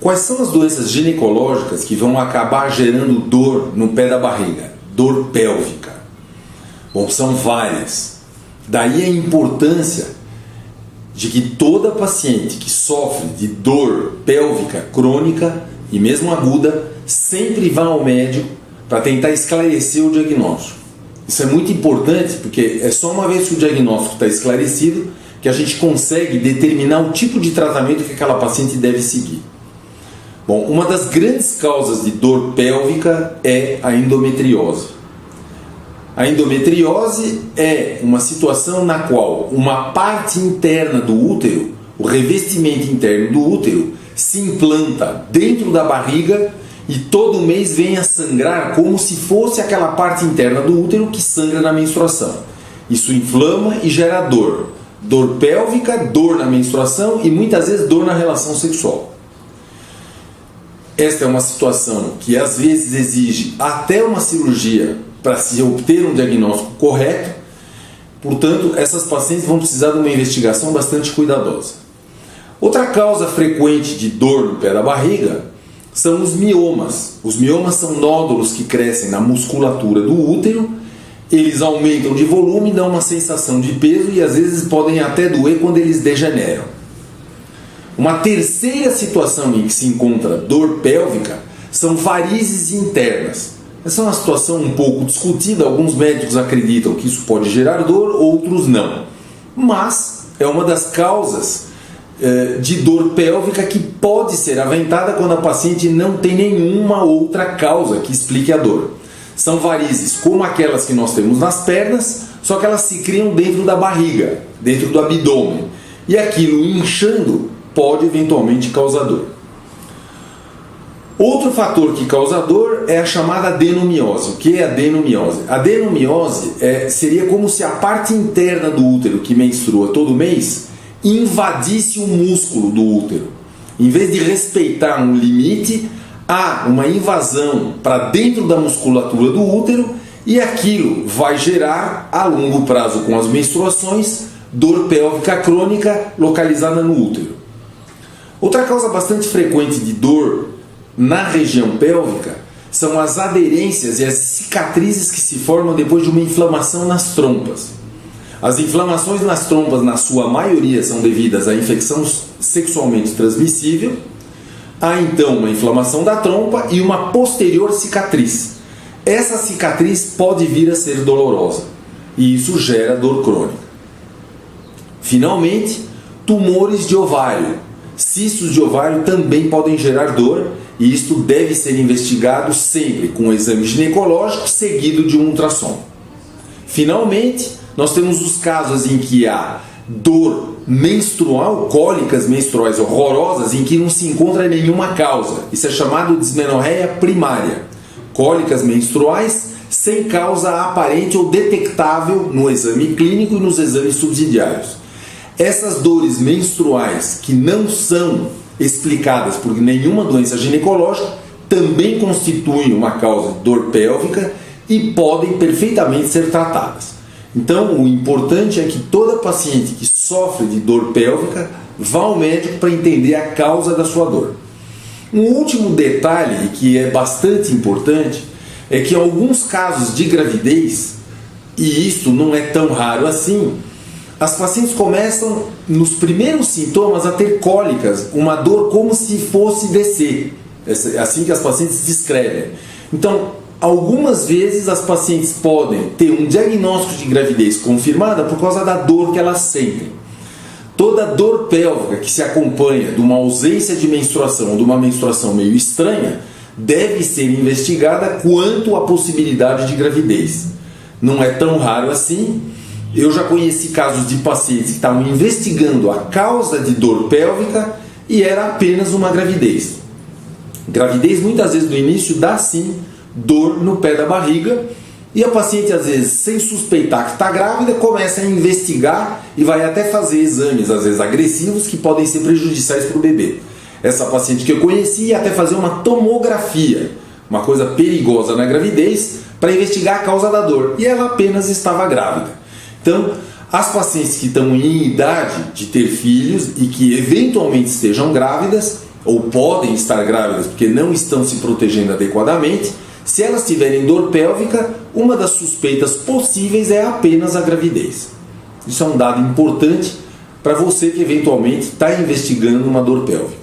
Quais são as doenças ginecológicas que vão acabar gerando dor no pé da barriga? Dor pélvica. Bom, são várias. Daí a importância de que toda paciente que sofre de dor pélvica crônica e mesmo aguda sempre vá ao médico para tentar esclarecer o diagnóstico. Isso é muito importante porque é só uma vez que o diagnóstico está esclarecido que a gente consegue determinar o tipo de tratamento que aquela paciente deve seguir. Bom, uma das grandes causas de dor pélvica é a endometriose. A endometriose é uma situação na qual uma parte interna do útero, o revestimento interno do útero, se implanta dentro da barriga e todo mês vem a sangrar como se fosse aquela parte interna do útero que sangra na menstruação. Isso inflama e gera dor. Dor pélvica, dor na menstruação e muitas vezes dor na relação sexual. Esta é uma situação que às vezes exige até uma cirurgia para se obter um diagnóstico correto. Portanto, essas pacientes vão precisar de uma investigação bastante cuidadosa. Outra causa frequente de dor no pé da barriga são os miomas. Os miomas são nódulos que crescem na musculatura do útero. Eles aumentam de volume, dão uma sensação de peso e às vezes podem até doer quando eles degeneram. Uma terceira situação em que se encontra dor pélvica são varizes internas. Essa é uma situação um pouco discutida, alguns médicos acreditam que isso pode gerar dor, outros não. Mas é uma das causas de dor pélvica que pode ser aventada quando a paciente não tem nenhuma outra causa que explique a dor. São varizes como aquelas que nós temos nas pernas, só que elas se criam dentro da barriga, dentro do abdômen. E aquilo inchando pode eventualmente causar dor. Outro fator que causa dor é a chamada adenomiose. O que é adenomiose? A adenomiose seria como se a parte interna do útero que menstrua todo mês invadisse o músculo do útero. Em vez de respeitar um limite, há uma invasão para dentro da musculatura do útero e aquilo vai gerar, a longo prazo com as menstruações, dor pélvica crônica localizada no útero. Outra causa bastante frequente de dor na região pélvica são as aderências e as cicatrizes que se formam depois de uma inflamação nas trompas. As inflamações nas trompas, na sua maioria, são devidas à infecção sexualmente transmissível. Há então uma inflamação da trompa e uma posterior cicatriz. Essa cicatriz pode vir a ser dolorosa e isso gera dor crônica. Finalmente, tumores de ovário. Cistos de ovário também podem gerar dor e isto deve ser investigado sempre com um exame ginecológico seguido de um ultrassom. Finalmente, nós temos os casos em que há dor menstrual, cólicas menstruais horrorosas em que não se encontra nenhuma causa. Isso é chamado de dismenorreia primária. Cólicas menstruais sem causa aparente ou detectável no exame clínico e nos exames subsidiários. Essas dores menstruais que não são explicadas por nenhuma doença ginecológica também constituem uma causa de dor pélvica e podem perfeitamente ser tratadas. Então, o importante é que toda paciente que sofre de dor pélvica vá ao médico para entender a causa da sua dor. Um último detalhe que é bastante importante é que em alguns casos de gravidez, e isto não é tão raro assim, as pacientes começam, nos primeiros sintomas, a ter cólicas, uma dor como se fosse descer. É assim que as pacientes descrevem. Então, algumas vezes as pacientes podem ter um diagnóstico de gravidez confirmada por causa da dor que elas sentem. Toda dor pélvica que se acompanha de uma ausência de menstruação ou de uma menstruação meio estranha deve ser investigada quanto à possibilidade de gravidez. Não é tão raro assim. Eu já conheci casos de pacientes que estavam investigando a causa de dor pélvica e era apenas uma gravidez. Gravidez muitas vezes no início dá sim dor no pé da barriga e a paciente às vezes sem suspeitar que está grávida começa a investigar e vai até fazer exames às vezes agressivos que podem ser prejudiciais para o bebê. Essa paciente que eu conheci ia até fazer uma tomografia, uma coisa perigosa na gravidez, para investigar a causa da dor e ela apenas estava grávida. Então, as pacientes que estão em idade de ter filhos e que eventualmente estejam grávidas ou podem estar grávidas porque não estão se protegendo adequadamente, se elas tiverem dor pélvica, uma das suspeitas possíveis é apenas a gravidez. Isso é um dado importante para você que eventualmente está investigando uma dor pélvica.